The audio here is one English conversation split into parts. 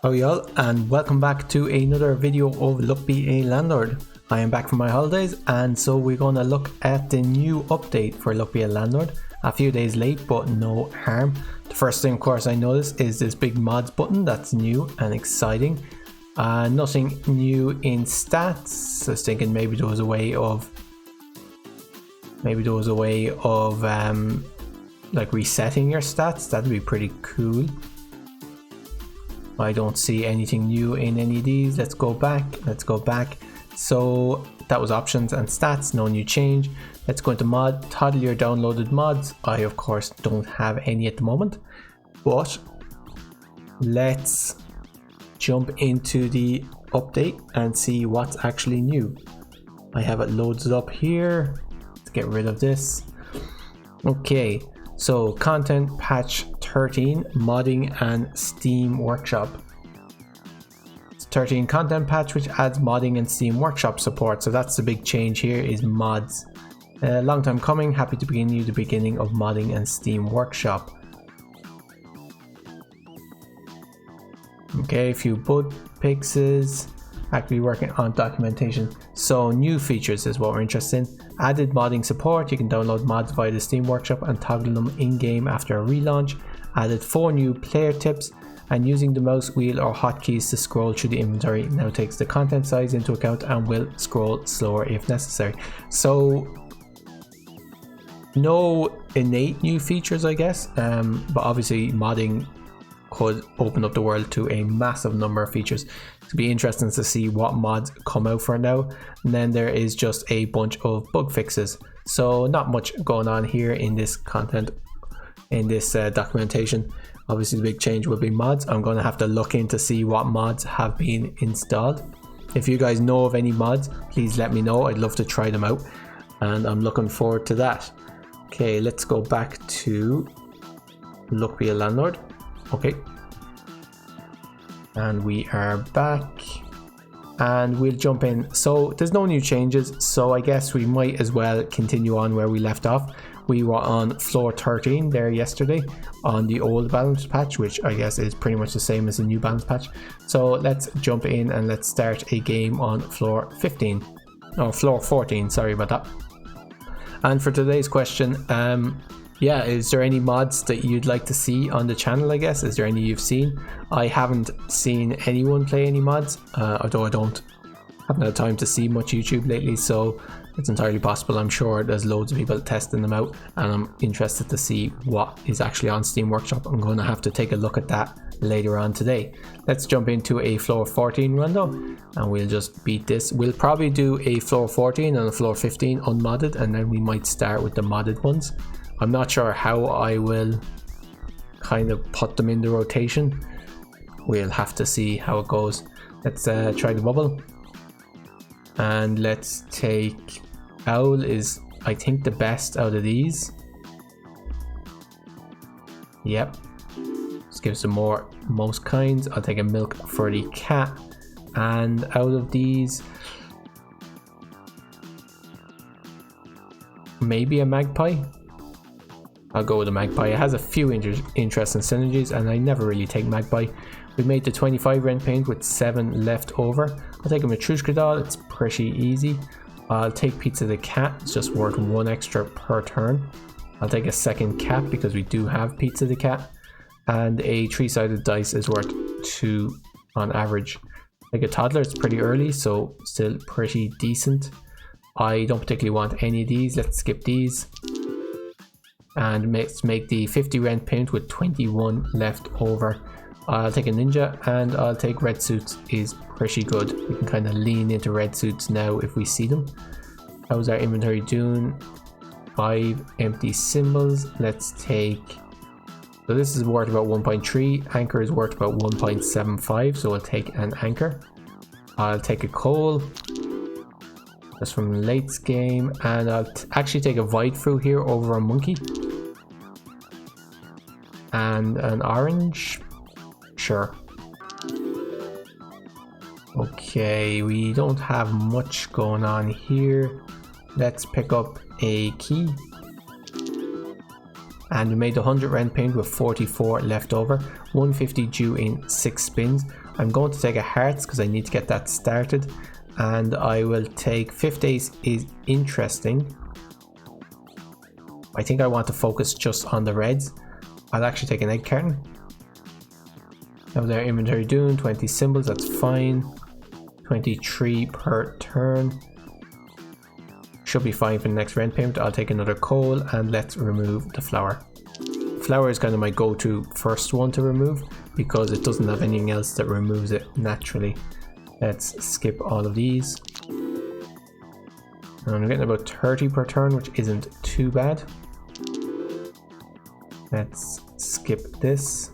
Hello y'all, and welcome back to another video of Luck Be a Landlord. I am back from my holidays, and so we're going to look at the new update for Luck Be a Landlord. A few days late, but no harm. The first thing of course I noticed is this big mods button. That's new and exciting. Nothing new in stats. I was thinking maybe there was a way of like resetting your stats. That'd be pretty cool. I don't see anything new in any of these. Let's go back. So that was options and stats, no new change. Let's go into mod, toddle your downloaded mods. I of course don't have any at the moment, but let's jump into the update and see what's actually new. I have it loaded up here. Let's get rid of this. Okay, so content patch 13, modding and Steam Workshop. It's 13 content patch which adds modding and Steam Workshop support. So that's the big change here, is mods. Long time coming, happy to bring you the beginning of modding and Steam Workshop. Okay, a few bug fixes, actively working on documentation. So new features is what we're interested in. Added modding support, you can download mods via the Steam Workshop and toggle them in-game after a relaunch. Added 4 new player tips, and using the mouse wheel or hotkeys to scroll through the inventory now takes the content size into account and will scroll slower if necessary. So no innate new features, I guess, but obviously modding could open up the world to a massive number of features. It'll be interesting to see what mods come out for now. And then there is just a bunch of bug fixes. So not much going on here in this content, in this documentation. Obviously the big change will be mods. I'm going to have to look in to see what mods have been installed. If you guys know of any mods, please let me know. I'd love to try them out, and I'm looking forward to that. Okay, let's go back to Luck Be a Landlord. Okay, and we are back, and we'll jump in. So there's no new changes, so I guess we might as well continue on where we left off. We were on floor 13 there yesterday on the old balance patch, which I guess is pretty much the same as the new balance patch. So let's jump in and let's start a game on floor 15, or floor 14, sorry about that. And for today's question, yeah, is there any mods that you'd like to see on the channel, I guess? Is there any you've seen? I haven't seen anyone play any mods, although I haven't had time to see much YouTube lately, so it's entirely possible. I'm sure there's loads of people testing them out, and I'm interested to see what is actually on Steam Workshop. I'm going to have to take a look at that later on today. Let's jump into a floor 14 run though, and we'll just beat this. We'll probably do a floor 14 and a floor 15 unmodded, and then we might start with the modded ones. I'm not sure how I will kind of put them in the rotation. We'll have to see how it goes. Let's try the bubble. And let's take Owl is, I think, the best out of these. Yep. Let's give some more most kinds. I'll take a milk for the cat. And out of these, maybe a magpie. I'll go with the magpie. It has a few interesting synergies, and I never really take magpie. We made the 25 rent paint with 7 left over. I'll take a Matryoshka doll, it's pretty easy. I'll take Pizza the cat, it's just worth 1 extra per turn. I'll take a second cat because we do have Pizza the cat. And a 3-sided dice is worth 2 on average. Like a toddler, it's pretty early, so still pretty decent. I don't particularly want any of these, let's skip these. And let's make the 50 rent paint with 21 left over. I'll take a ninja, and I'll take red suits is pretty good. We can kind of lean into red suits now if we see them. How's our inventory doing? 5 empty symbols. Let's take, so this is worth about 1.3. Anchor is worth about 1.75, so I'll take an anchor. I'll take a coal, that's from late game, and I'll actually take a void fruit here over a monkey. And an orange. Sure. Okay, we don't have much going on here. Let's pick up a key. And we made 100 rent paint with 44 left over. 150 due in 6 spins. I'm going to take a hearts because I need to get that started, and I will take fifth ace is interesting. I think I want to focus just on the reds. I'll actually take an egg carton. Now their inventory doing 20 symbols, that's fine. 23 per turn. Should be fine for the next rent payment. I'll take another coal and let's remove the flower. Flower is kind of my go-to first one to remove because it doesn't have anything else that removes it naturally. Let's skip all of these. And I'm getting about 30 per turn, which isn't too bad. Let's skip this.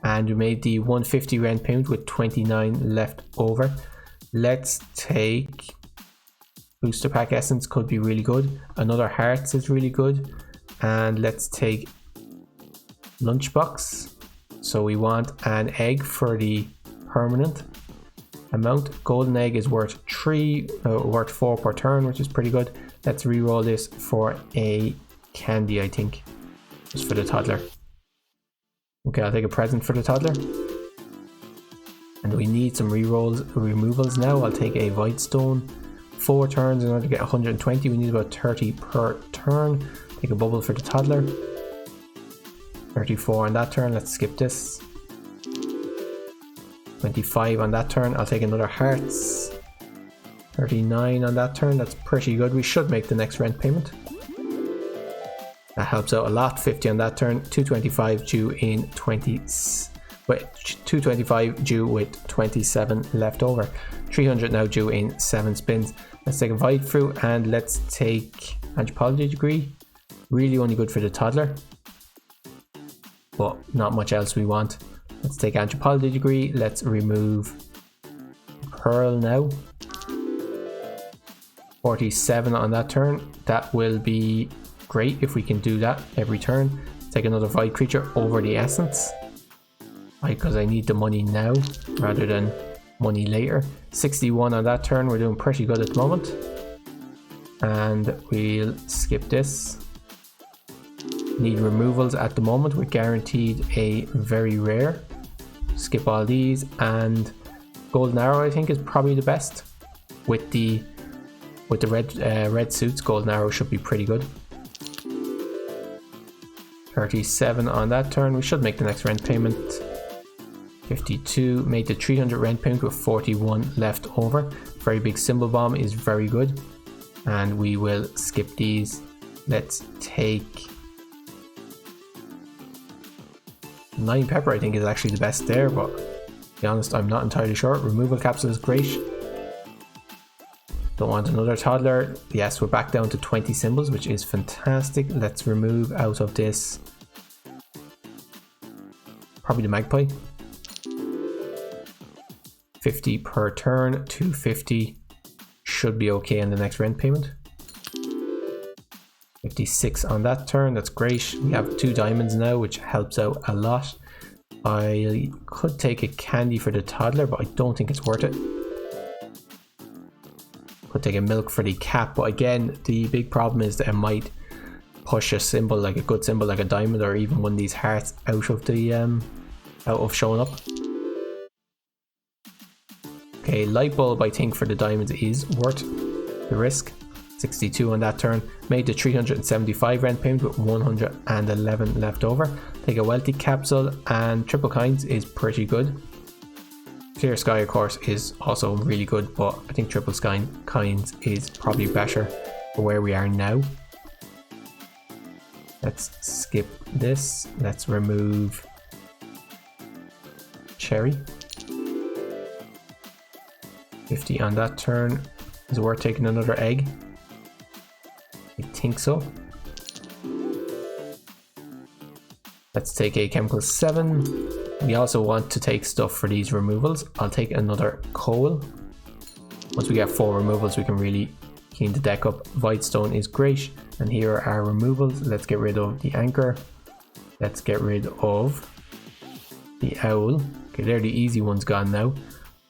And we made the 150 rent payment with 29 left over. Let's take booster pack essence, could be really good. Another hearts is really good. And let's take lunchbox. So we want an egg for the permanent amount. Golden egg is worth 4 per turn, which is pretty good. Let's re-roll this for a candy, I think, just for the toddler. Okay, I'll take a present for the toddler. And we need some removals now. I'll take a void stone. 4 turns in order to get 120. We need about 30 per turn. Take a bubble for the toddler. 34 on that turn. Let's skip this. 25 on that turn. I'll take another hearts. 39 on that turn. That's pretty good. We should make the next rent payment. That helps out a lot. 50 on that turn. 225 due in 225 due with 27 left over. 300 now due in 7 spins. Let's take a void fruit and let's take anthropology degree. Really only good for the toddler, but not much else we want. Let's take anthropology degree. Let's remove pearl now. 47 on that turn. That will be great if we can do that every turn. Take another void creature over the essence, because I need the money now rather than money later. 61 on that turn. We're doing pretty good at the moment, and we'll skip this. Need removals at the moment. We're guaranteed a very rare. Skip all these, and golden arrow I think is probably the best. With the red suits, golden arrow should be pretty good. 37 on that turn. We should make the next rent payment. 52, made the 300 rent payment with 41 left over. Very big symbol bomb is very good, and we will skip these. Let's take 9 pepper. I think is actually the best there, but to be honest, I'm not entirely sure. Removal capsule is great. Don't want another toddler. Yes, we're back down to 20 symbols, which is fantastic. Let's remove out of this probably the magpie. 50 per turn. 250 should be okay in the next rent payment. 56 on that turn. That's great. We have 2 diamonds now, which helps out a lot. I could take a candy for the toddler, but I don't think it's worth it. Could take a milk for the cat, but again, the big problem is that it might push a symbol, like a good symbol like a diamond or even one of these hearts, out of the out of showing up. Okay, light bulb I think for the diamonds is worth the risk. 62 on that turn. Made the 375 rent payment with 111 left over. Take a wealthy capsule, and triple coins is pretty good. Clear sky of course is also really good, but I think triple sky coins is probably better for where we are now. Let's skip this. Let's remove cherry. 50 on that turn. Is it worth taking another egg? I think so. Let's take a chemical 7. We also want to take stuff for these removals. I'll take another coal. Once we get 4 removals, we can really clean the deck up. Void stone is great. And here are our removals. Let's get rid of the anchor. Let's get rid of the owl. Okay, they're the easy ones gone now.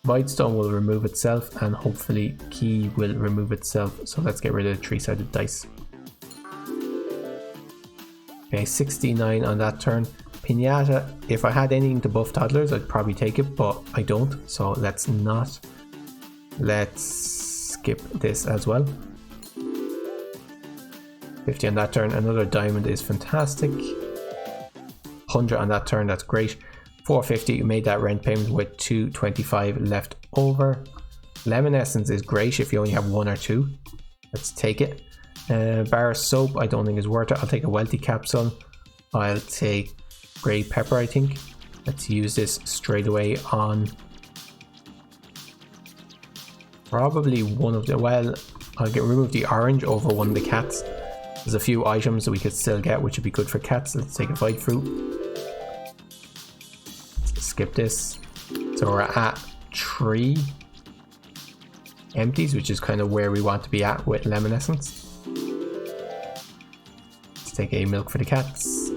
Void stone will remove itself, and hopefully key will remove itself. So let's get rid of the 3-sided dice. Okay, 69 on that turn. Pinata, if I had anything to buff toddlers, I'd probably take it, but I don't, so let's not. Let's skip this as well. 50 on that turn. Another diamond is fantastic. 100 on that turn, that's great. 450, you made that rent payment with 225 left over. Lemon essence is great if you only have 1 or 2. Let's take it. Bar of soap, I don't think is worth it. I'll take a wealthy capsule. I'll take grey pepper, I think. Let's use this straight away on probably one of the, well, I'll remove the orange over one of the cats. There's a few items that we could still get, which would be good for cats. Let's take a fight fruit. Let's skip this. So we're at 3 empties, which is kind of where we want to be at with lemon essence. Let's take a milk for the cats.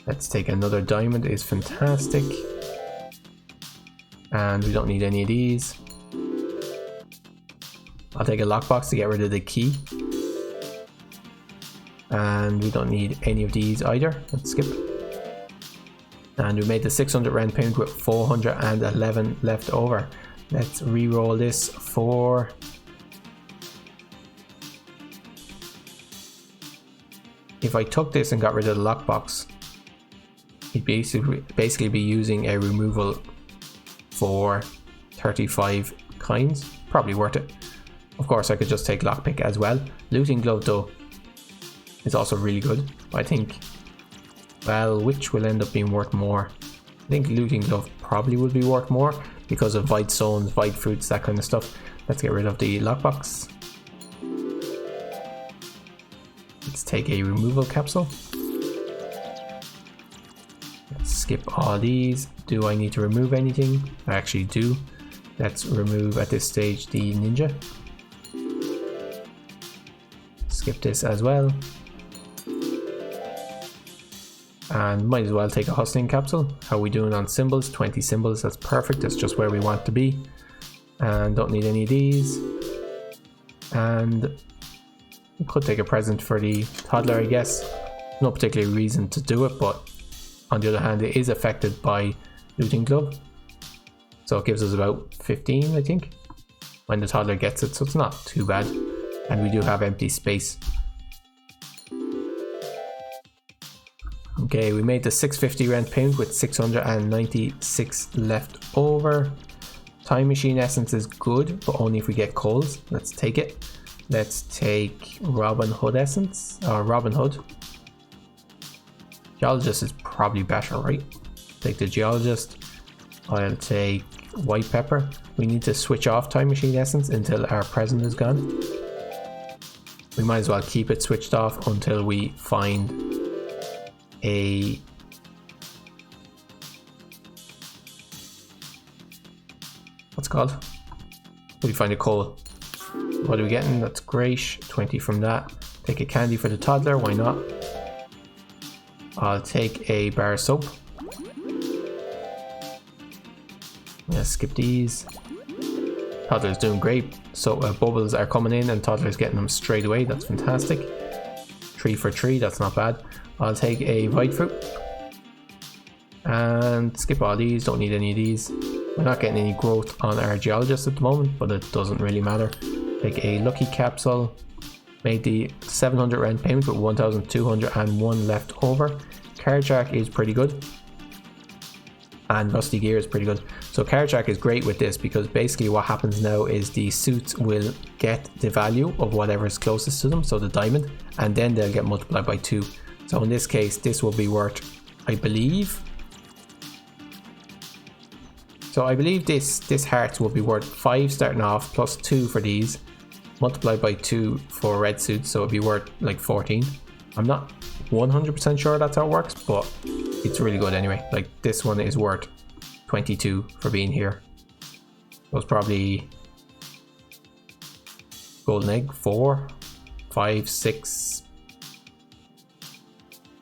Let's take another diamond, is fantastic. And we don't need any of these. I'll take a lockbox to get rid of the key. And we don't need any of these either. Let's skip. And we made the 600 rand payment with 411 left over. Let's re-roll this for... If I took this and got rid of the lockbox, you'd basically be using a removal for 35 kinds. Probably worth it. Of course, I could just take lockpick as well. Looting glove though is also really good. I think, well, which will end up being worth more? I think looting glove probably will be worth more because of vite stones, vite fruits, that kind of stuff. Let's get rid of the lockbox. Let's take a removal capsule. Let's skip all these. Do I need to remove anything? I actually do. Let's remove at this stage the ninja. Skip this as well. And might as well take a hustling capsule. How are we doing on symbols? 20 symbols, that's perfect. That's just where we want to be. And don't need any of these. And we could take a present for the toddler, I guess. No particular reason to do it, but on the other hand, it is affected by looting glove. So it gives us about 15, I think, when the toddler gets it, so it's not too bad. And we do have empty space. Okay, we made the 650 rent payment with 696 left over. Time machine essence is good, but only if we get coals. Let's take it. Let's take Robin Hood essence, or Robin Hood. Geologist is probably better, right? Take the geologist. I'll take white pepper. We need to switch off time machine essence until our present is gone. We might as well keep it switched off until we find a what's it called? We find a coal. What are we getting? That's great. 20 from that. Take a candy for the toddler, why not? I'll take a bar of soap. Let's skip these. Toddler's doing great. So bubbles are coming in and toddler's getting them straight away. That's fantastic. 3 for 3, that's not bad. I'll take a vite fruit. And skip all these, don't need any of these. We're not getting any growth on our geologist at the moment, but it doesn't really matter. Take a lucky capsule. Made the 700 rent payment with 1,201 left over. Carjack is pretty good. And rusty gear is pretty good. So Carjack is great with this because basically what happens now is the suits will get the value of whatever is closest to them, so the diamond, and then they'll get multiplied by 2. So in this case, this will be worth, I believe. So I believe this hearts will be worth 5 starting off, plus 2 for these, multiplied by 2 for red suits, so it'll be worth like 14. I'm not 100% sure that's how it works, but it's really good anyway. Like this one is worth 22 for being here. It was probably golden egg 4, 5, 6.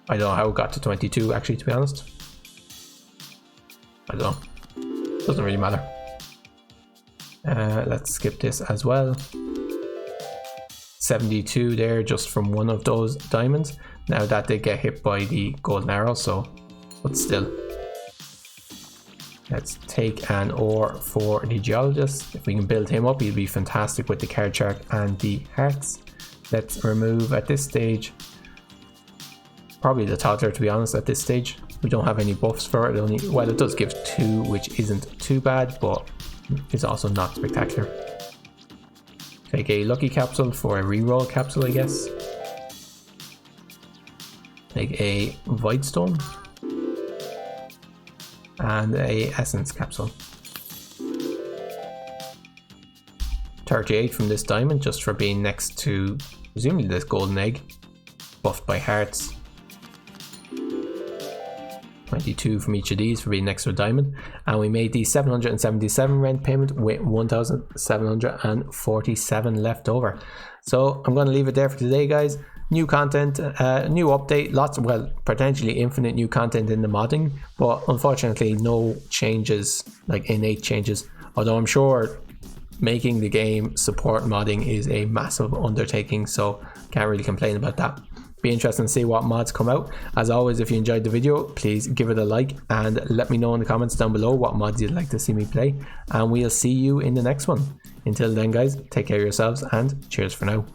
I don't know how it got to 22 actually, to be honest. I don't know. Doesn't really matter. Let's skip this as well. 72 there just from one of those diamonds. Now that did get hit by the golden arrow, so, but still. Let's take an ore for the geologist. If we can build him up, he'll be fantastic with the card shark and the hearts. Let's remove at this stage, probably the toddler, to be honest. At this stage we don't have any buffs for it. Only, well, it does give 2, which isn't too bad, but is also not spectacular. Take a lucky capsule for a reroll capsule, I guess. Take a void stone and a essence capsule. 38 from this diamond, just for being next to presumably this golden egg, buffed by hearts. 22 from each of these for being next to a diamond, and we made the 777 rent payment with 1,747 left over. So I'm going to leave it there for today, guys. New content, new update, lots of, well, potentially infinite new content in the modding, but unfortunately no changes, like innate changes, although I'm sure making the game support modding is a massive undertaking, so can't really complain about that. Be interesting to see what mods come out. As always, if you enjoyed the video, please give it a like and let me know in the comments down below what mods you'd like to see me play, and we'll see you in the next one. Until then, guys, take care of yourselves and cheers for now.